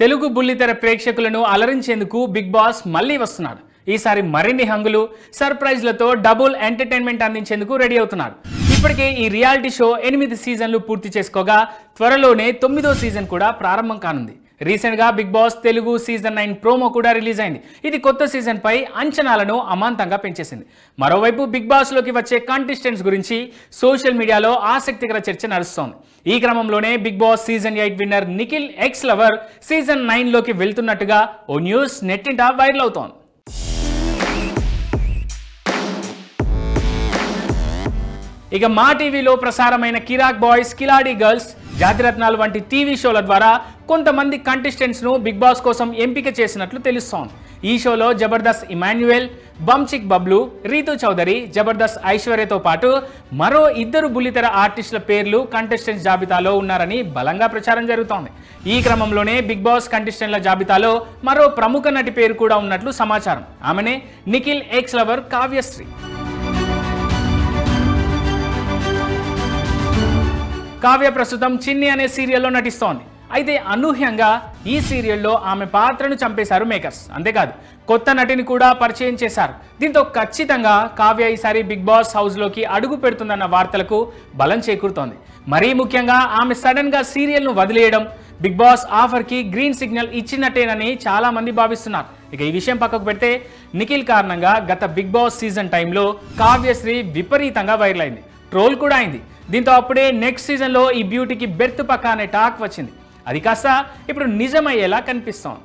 తెలుగు బుల్లితెర ప్రేక్షకులను అలరించేందుకు big boss మళ్ళీ వస్తున్నాడు. ఈసారి మరిన్ని హంగులు, సర్ప్రైజ్లతో డబుల్ ఎంటర్టైన్మెంట్ అందించేందుకు రెడీ అవుతున్నారు. ఇప్పటికే ఈ రియాలిటీ షో 8 సీజన్లు పూర్తి చేసుకోగా త్వరలోనే 9వ సీజన్ కూడా ప్రారంభం కానుంది. రీసెంట్ గా Bigg Boss Telugu season 9 promo కూడా రిలీజ్ అయింది. ఇది కొత్త సీజన్ పై అంచనాలను అమాంతంగా పెంచేసింది. మరోవైపు బిగ్ బాస్ లోకి వచ్చే కంటెస్టెంట్స్ గురించి సోషల్ మీడియాలో ఆసక్తికర చర్చ నడుస్తోంది. ఈ క్రమంలోనే Bigg Boss season 8 winner Nikhil ex lover season 9 లోకి వెళ్తున్నట్టుగా ఓ న్యూస్ నెట్టింట వైరల్ అవుతోంది. ఇక మా టీవీలో ప్రసారమైన కిరాక్ బాయ్స్, కిలాడి గర్ల్స్, జాతిరత్నాలు వంటి టీవీ షోల ద్వారా కొంతమంది కంటెస్టెంట్స్ ను బిగ్ బాస్ కోసం ఎంపిక చేసినట్లు తెలుస్తోంది. ఈ షోలో జబర్దస్త్ ఇమాన్యుయల్, బంచిక్ బబ్లు, రీతు చౌదరి, జబర్దస్త్ ఐశ్వర్యతో పాటు మరో 2 బుల్లితెర ఆర్టిస్టుల పేర్లు కంటెస్టెంట్స్ జాబితాలో ఉన్నారని బలంగా ప్రచారం జరుగుతోంది. ఈ క్రమంలోనే బిగ్ బాస్ కంటెస్టెంట్ల జాబితాలో మరో ప్రముఖ నటి పేరు కూడా ఉన్నట్లు సమాచారం. ఆమెనే నిఖిల్ ఎక్స్ లవర్ కావ్యశ్రీ. కావ్య ప్రస్తుతం చిన్ని అనే సీరియల్లో నటిస్తోంది. అయితే అనూహ్యంగా ఈ సీరియల్లో ఆమె పాత్రను చంపేశారు మేకర్స్. అంతేకాదు కొత్త నటిని కూడా పరిచయం చేశారు. దీంతో ఖచ్చితంగా కావ్య ఈసారి బిగ్ బాస్ హౌస్లోకి అడుగు పెడుతుందన్న వార్తలకు బలం చేకూరుతోంది. మరీ ముఖ్యంగా ఆమె సడన్ గా సీరియల్ను వదిలేయడం బిగ్ బాస్ ఆఫర్కి గ్రీన్ సిగ్నల్ ఇచ్చినట్టేనని చాలా మంది భావిస్తున్నారు. ఇక ఈ విషయం పక్కకు పెడితే నిఖిల్ కారణంగా గత బిగ్ బాస్ సీజన్ టైంలో కావ్యశ్రీ విపరీతంగా వైరల్ అయింది, ట్రోల్ కూడా అయింది. దీంతో అప్పుడే నెక్స్ట్ సీజన్లో ఈ బ్యూటీకి బెర్త్ పక్క అనే టాక్ వచ్చింది. అది కాస్త ఇప్పుడు నిజమయ్యేలా కనిపిస్తోంది.